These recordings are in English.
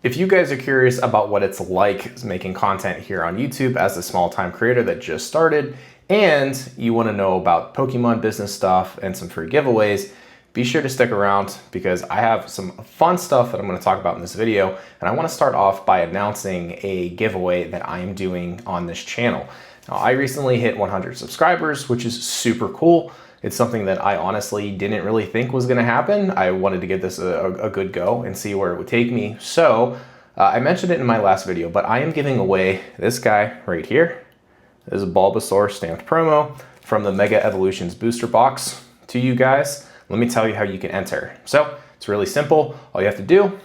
If you guys are curious about what it's like making content here on YouTube as a small-time creator that just started, and you want to know about Pokemon business stuff and some free giveaways, be sure to stick around because I have some fun stuff that I'm going to talk about in this video. And I want to start off by announcing a giveaway that I am doing on this channel. Now, I recently hit 100 subscribers, which is super cool. It's something that I honestly didn't really think was going to happen. I wanted to give this a good go and see where it would take me. So I mentioned it in my last video, but I am giving away this guy right here. This is a Bulbasaur stamped promo from the Mega Evolutions booster box to you guys. Let me tell you how you can enter. So it's really simple. All you have to do,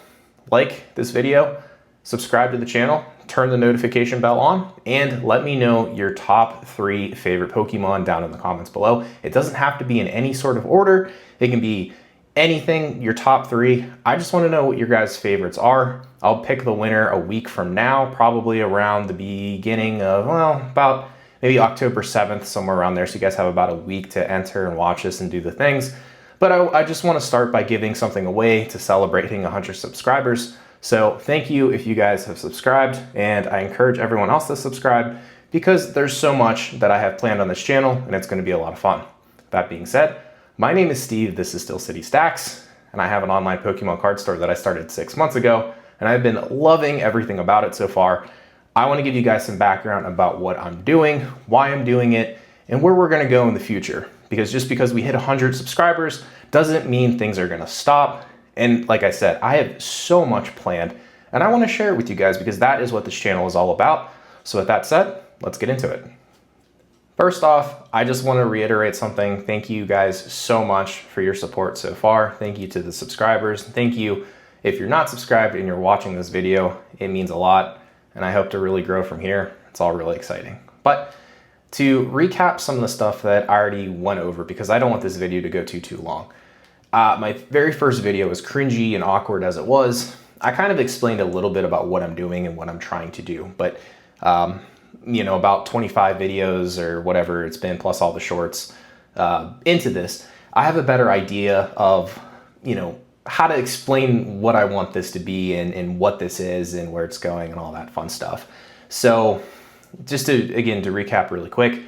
like this video, subscribe to the channel, turn the notification bell on, and let me know your top 3 favorite Pokemon down in the comments below. It doesn't have to be in any sort of order. It can be anything, your top 3. I just want to know what your guys' favorites are. I'll pick the winner a week from now, probably around the beginning of, well, about maybe October 7th, somewhere around there. So you guys have about a week to enter and watch this and do the things. But I just want to start by giving something away to celebrating 100 subscribers. So thank you if you guys have subscribed, and I encourage everyone else to subscribe because there's so much that I have planned on this channel and it's going to be a lot of fun. That being said, my name is Steve, this is Steel City Stacks, and I have an online Pokemon card store that I started 6 months ago, and I've been loving everything about it so far. I want to give you guys some background about what I'm doing, why I'm doing it, and where we're going to go in the future. Because just because we hit 100 subscribers doesn't mean things are going to stop. And like I said, I have so much planned and I want to share it with you guys because that is what this channel is all about. So with that said, let's get into it. First off, I just want to reiterate something. Thank you guys so much for your support so far. Thank you to the subscribers. Thank you if you're not subscribed and you're watching this video. It means a lot and I hope to really grow from here. It's all really exciting. But to recap some of the stuff that I already went over, because I don't want this video to go too long. My very first video, was cringy and awkward as it was, I kind of explained a little bit about what I'm doing and what I'm trying to do. But, you know, about 25 videos or whatever it's been, plus all the shorts into this, I have a better idea of, you know, how to explain what I want this to be and what this is and where it's going and all that fun stuff. So just to, again, to recap really quick,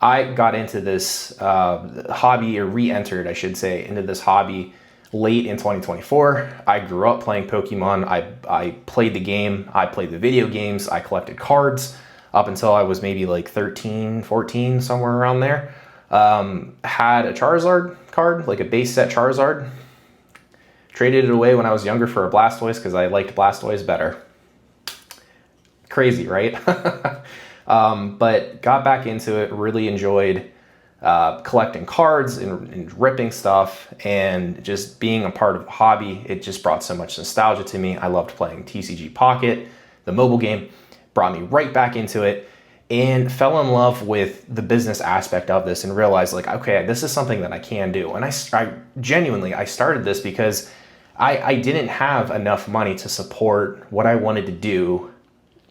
I got into this hobby, or re-entered, I should say, into this hobby late in 2024. I grew up playing Pokemon. I played the game. I played the video games. I collected cards up until I was maybe like 13, 14, somewhere around there. Had a Charizard card, like a base set Charizard. Traded it away when I was younger for a Blastoise because I liked Blastoise better. Crazy, right? But got back into it, really enjoyed collecting cards and ripping stuff and just being a part of the hobby. It just brought so much nostalgia to me. I loved playing TCG Pocket, the mobile game, brought me right back into it and fell in love with the business aspect of this and realized like, okay, this is something that I can do. And I genuinely started this because I didn't have enough money to support what I wanted to do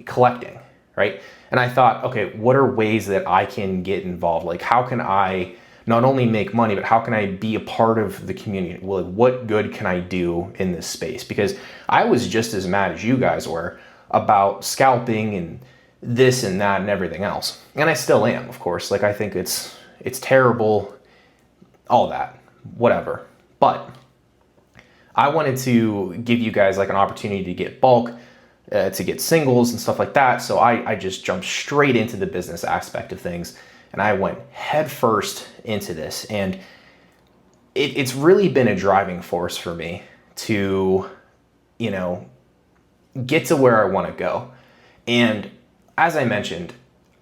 collecting, right? And I thought, okay, what are ways that I can get involved? Like, how can I not only make money, but how can I be a part of the community? Well, what good can I do in this space? Because I was just as mad as you guys were about scalping and this and that and everything else. And I still am, of course. Like, I think it's terrible, all that, whatever. But I wanted to give you guys like an opportunity to get bulk, to get singles and stuff like that. So I just jumped straight into the business aspect of things and I went head first into this. And it's really been a driving force for me to, you know, get to where I want to go. And as I mentioned,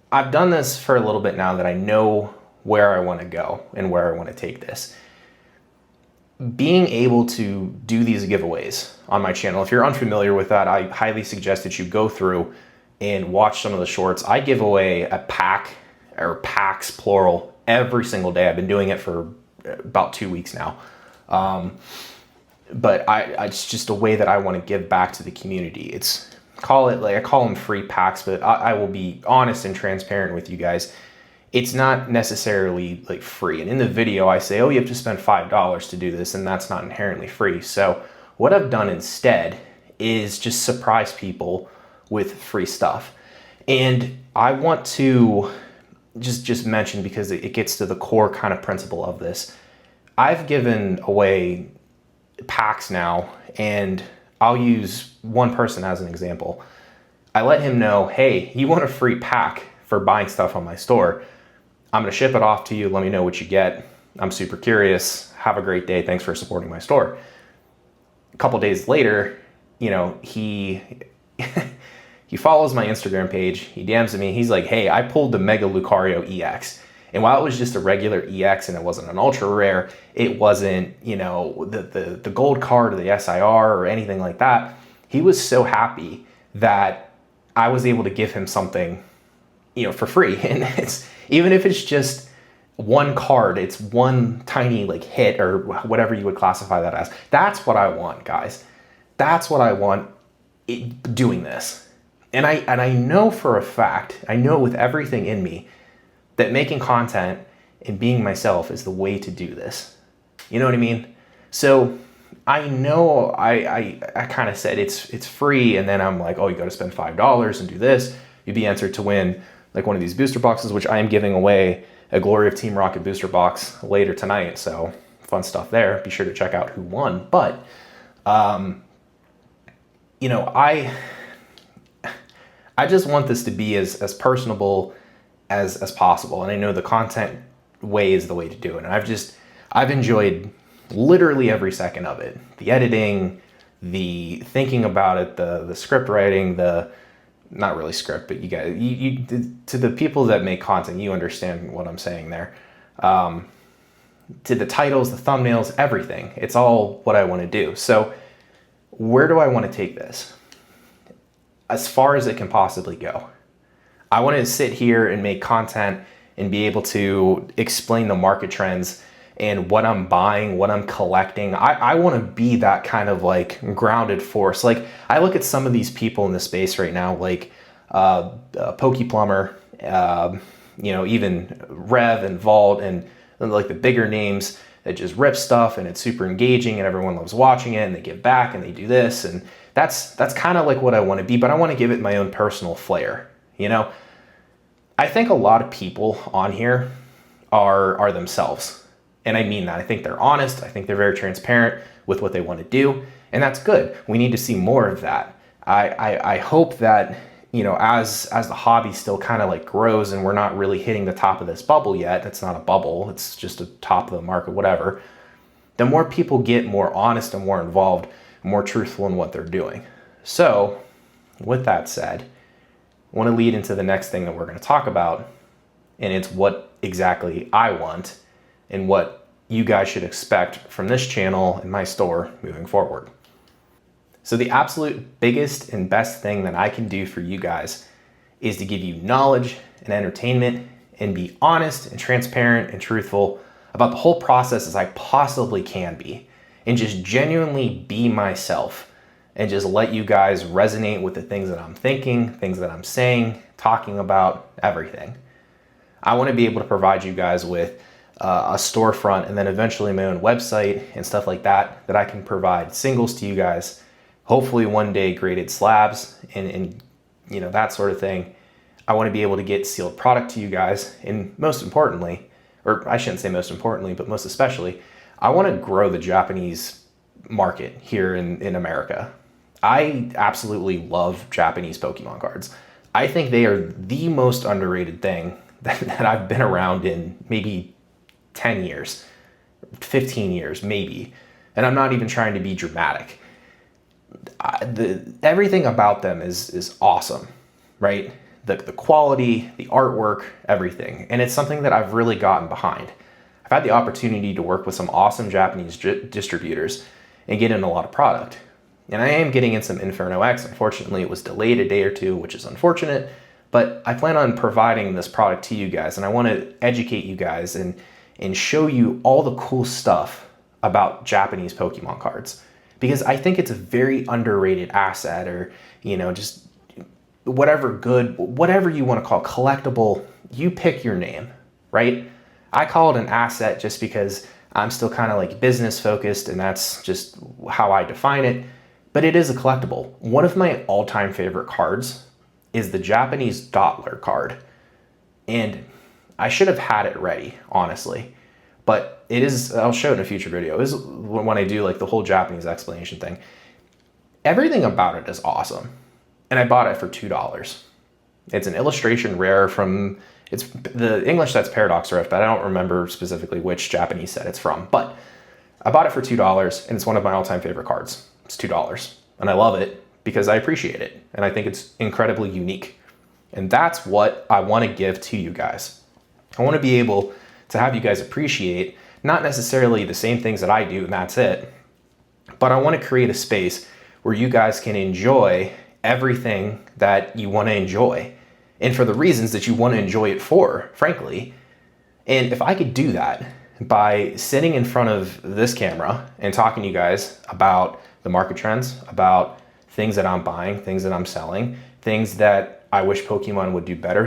I've done this for a little bit now that I know where I want to go and where I want to take this. Being able to do these giveaways on my channel, if you're unfamiliar with that, I highly suggest that you go through and watch some of the shorts. I give away a pack, or packs plural, every single day. I've been doing it for about 2 weeks now. But it's just a way that I want to give back to the community. I call them free packs, but I will be honest and transparent with you guys. It's not necessarily like free. And in the video I say, oh, you have to spend $5 to do this, and that's not inherently free. So what I've done instead is just surprise people with free stuff. And I want to just mention, because it gets to the core kind of principle of this. I've given away packs now, and I'll use one person as an example. I let him know, hey, you want a free pack for buying stuff on my store? I'm going to ship it off to you. Let me know what you get. I'm super curious. Have a great day. Thanks for supporting my store. A couple days later, he he follows my Instagram page. He DMs me. He's like, hey, I pulled the Mega Lucario EX. And while it was just a regular EX and it wasn't an ultra rare, it wasn't, the gold card or the SIR or anything like that. He was so happy that I was able to give him something, for free. And it's, even if it's just one card, it's one tiny hit or whatever you would classify that as. That's what I want, guys. That's what I want doing this. And I know for a fact, I know with everything in me, that making content and being myself is the way to do this. You know what I mean? So I know I kind of said it's free, and then I'm like, oh, you got to spend $5 and do this. You'd be entered to win one of these booster boxes, which I am giving away a Glory of Team Rocket booster box later tonight. So fun stuff there. Be sure to check out who won. But, I just want this to be as personable as possible. And I know the content way is the way to do it. And I've enjoyed literally every second of it. The editing, the thinking about it, the script writing, not really script, but you guys, to the people that make content, you understand what I'm saying there. To the titles, the thumbnails, everything. It's all what I want to do. So where do I want to take this? As far as it can possibly go. I want to sit here and make content and be able to explain the market trends and what I'm buying, what I'm collecting. I want to be that kind of grounded force. I look at some of these people in the space right now, PokePlumber, even Rev and Vault, and the bigger names that just rip stuff and it's super engaging and everyone loves watching it and they give back and they do this. And that's kind of what I want to be, but I want to give it my own personal flair. I think a lot of people on here are themselves. And I mean that. I think they're honest. I think they're very transparent with what they want to do. And that's good. We need to see more of that. I hope that, as the hobby still kind of grows and we're not really hitting the top of this bubble yet, it's not a bubble, it's just a top of the market, whatever, the more people get more honest and more involved, more truthful in what they're doing. So with that said, I want to lead into the next thing that we're going to talk about, and it's what exactly I want and what you guys should expect from this channel and my store moving forward. So the absolute biggest and best thing that I can do for you guys is to give you knowledge and entertainment and be honest and transparent and truthful about the whole process as I possibly can be, and just genuinely be myself. And just let you guys resonate with the things that I'm thinking, things that I'm saying, talking about, everything. I want to be able to provide you guys with a storefront and then eventually my own website and stuff like that I can provide singles to you guys. Hopefully one day graded slabs and that sort of thing. I want to be able to get sealed product to you guys. And most importantly, or I shouldn't say most importantly, but most especially, I want to grow the Japanese market here in America. I absolutely love Japanese Pokemon cards. I think they are the most underrated thing that I've been around in maybe 10 years, 15 years, maybe. And I'm not even trying to be dramatic. Everything about them is awesome, right? The quality, the artwork, everything. And it's something that I've really gotten behind. I've had the opportunity to work with some awesome Japanese distributors and get in a lot of product. And I am getting in some Inferno X. Unfortunately, it was delayed a day or two, which is unfortunate, but I plan on providing this product to you guys, and I want to educate you guys and show you all the cool stuff about Japanese Pokemon cards, because I think it's a very underrated asset, or, just whatever you want to call it, collectible, you pick your name, right? I call it an asset just because I'm still kind of business focused, and that's just how I define it. but it is a collectible. One of my all-time favorite cards is the Japanese Dottler card. And I should have had it ready, honestly. But it is, I'll show it in a future video. It is when I do like the whole Japanese explanation thing. Everything about it is awesome. And I bought it for $2. It's an illustration rare from, it's the English set's Paradox Rift, but I don't remember specifically which Japanese set it's from. But I bought it for $2 and it's one of my all-time favorite cards. It's $2. And I love it because I appreciate it. And I think it's incredibly unique. And that's what I want to give to you guys. I want to be able to have you guys appreciate not necessarily the same things that I do and that's it, but I want to create a space where you guys can enjoy everything that you want to enjoy and for the reasons that you want to enjoy it for, frankly. And if I could do that by sitting in front of this camera and talking to you guys about the market trends, about things that I'm buying, things that I'm selling, things that I wish Pokemon would do better,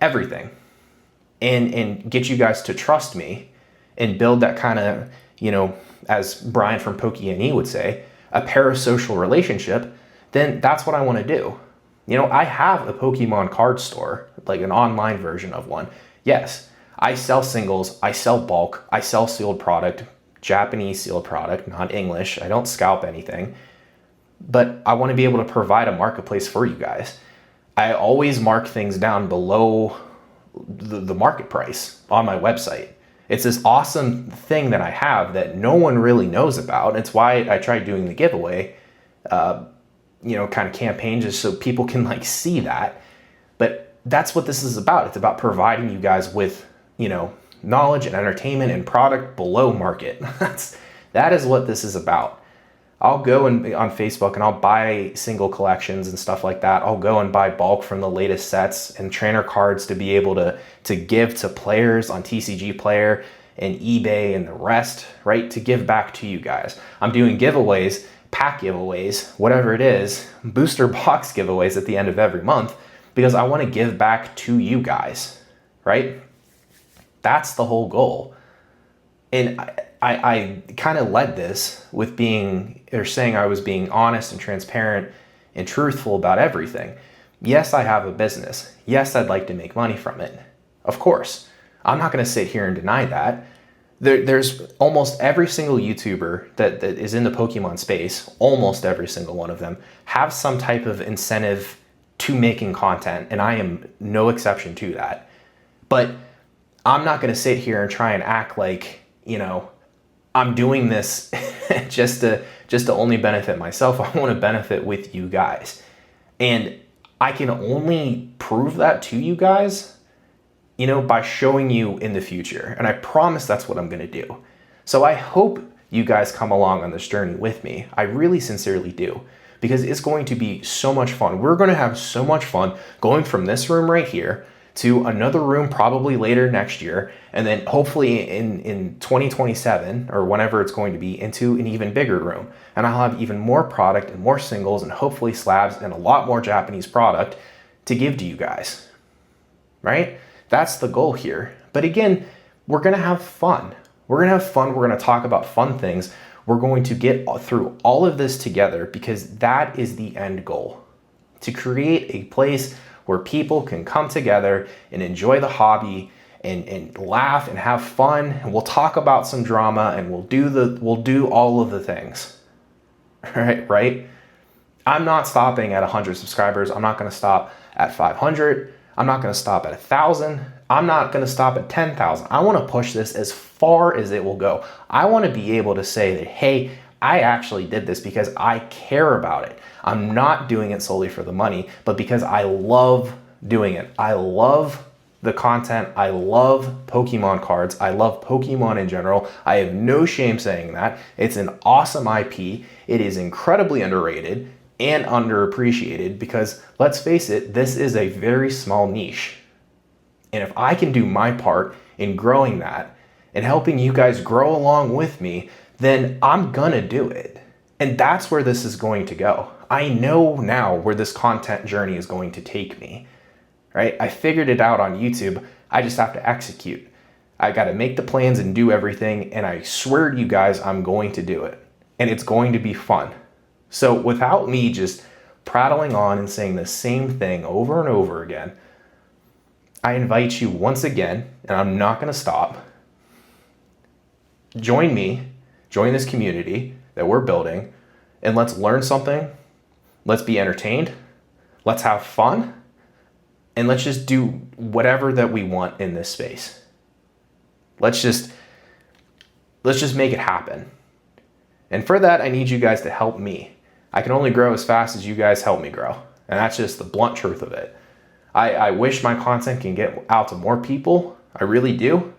everything. And get you guys to trust me and build that kind of, as Brian from PokeNE would say, a parasocial relationship, then that's what I want to do. I have a Pokemon card store, like an online version of one. Yes, I sell singles, I sell bulk, I sell sealed product, Japanese sealed product, not English. I don't scalp anything, but I want to be able to provide a marketplace for you guys. I always mark things down below the market price on my website. It's this awesome thing that I have that no one really knows about. It's why I tried doing the giveaway, kind of campaign just so people can see that. But that's what this is about. It's about providing you guys with, knowledge and entertainment and product below market. That is what this is about. I'll go on Facebook and I'll buy single collections and stuff like that. I'll go and buy bulk from the latest sets and trainer cards to be able to give to players on TCG Player and eBay and the rest, right? To give back to you guys. I'm doing giveaways, pack giveaways, whatever it is, booster box giveaways at the end of every month because I want to give back to you guys, right? That's the whole goal. And I kind of led this with saying I was being honest and transparent and truthful about everything. Yes, I have a business. Yes, I'd like to make money from it. Of course. I'm not going to sit here and deny that. There's almost every single YouTuber that is in the Pokemon space, almost every single one of them, have some type of incentive to making content, and I am no exception to that. But I'm not going to sit here and try and act like, I'm doing this just to only benefit myself. I want to benefit with you guys. And I can only prove that to you guys, by showing you in the future. And I promise that's what I'm going to do. So I hope you guys come along on this journey with me. I really sincerely do, because it's going to be so much fun. We're going to have so much fun going from this room right here to another room probably later next year, and then hopefully in 2027 or whenever it's going to be, into an even bigger room. And I'll have even more product and more singles and hopefully slabs and a lot more Japanese product to give to you guys, right? That's the goal here. But again, we're going to have fun. We're going to have fun. We're going to talk about fun things. We're going to get through all of this together because that is the end goal, to create a place where people can come together and enjoy the hobby and laugh and have fun. And we'll talk about some drama and we'll do all of the things. Right? I'm not stopping at 100 subscribers. I'm not going to stop at 500. I'm not going to stop at 1,000. I'm not going to stop at 10,000. I want to push this as far as it will go. I want to be able to say that, hey, I actually did this because I care about it. I'm not doing it solely for the money, but because I love doing it. I love the content. I love Pokemon cards. I love Pokemon in general. I have no shame saying that. It's an awesome IP. It is incredibly underrated and underappreciated because, let's face it, this is a very small niche. And if I can do my part in growing that and helping you guys grow along with me, then I'm gonna do it. And that's where this is going to go. I know now where this content journey is going to take me, right? I figured it out on YouTube. I just have to execute. I got to make the plans and do everything. And I swear to you guys, I'm going to do it. And it's going to be fun. So without me just prattling on and saying the same thing over and over again, I invite you once again, and I'm not going to stop. Join me, join this community that we're building, and let's learn something. Let's be entertained. Let's have fun. And let's just do whatever that we want in this space. Let's just make it happen. And for that, I need you guys to help me. I can only grow as fast as you guys help me grow. And that's just the blunt truth of it. I wish my content can get out to more people. I really do.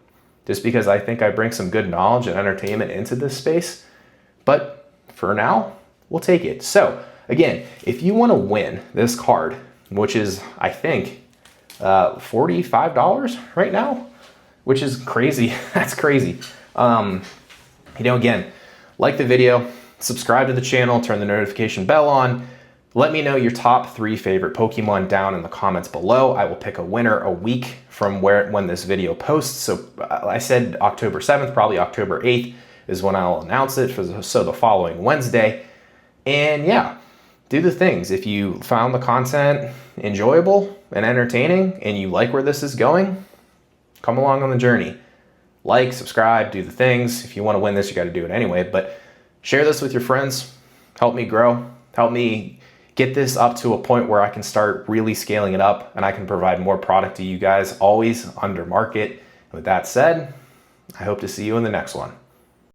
Just because I think I bring some good knowledge and entertainment into this space. But for now, we'll take it. So again, if you want to win this card, which is, I think, $45 right now, which is crazy. That's crazy. Again, like the video, subscribe to the channel, turn the notification bell on. Let me know your top 3 favorite Pokemon down in the comments below. I will pick a winner a week from when this video posts. So I said October 7th, probably October 8th is when I'll announce it, so the following Wednesday. And yeah, do the things. If you found the content enjoyable and entertaining and you like where this is going, come along on the journey. Like, subscribe, do the things. If you want to win this, you got to do it anyway. But share this with your friends. Help me grow. Help me get this up to a point where I can start really scaling it up and I can provide more product to you guys, always under market. And with that said, I hope to see you in the next one.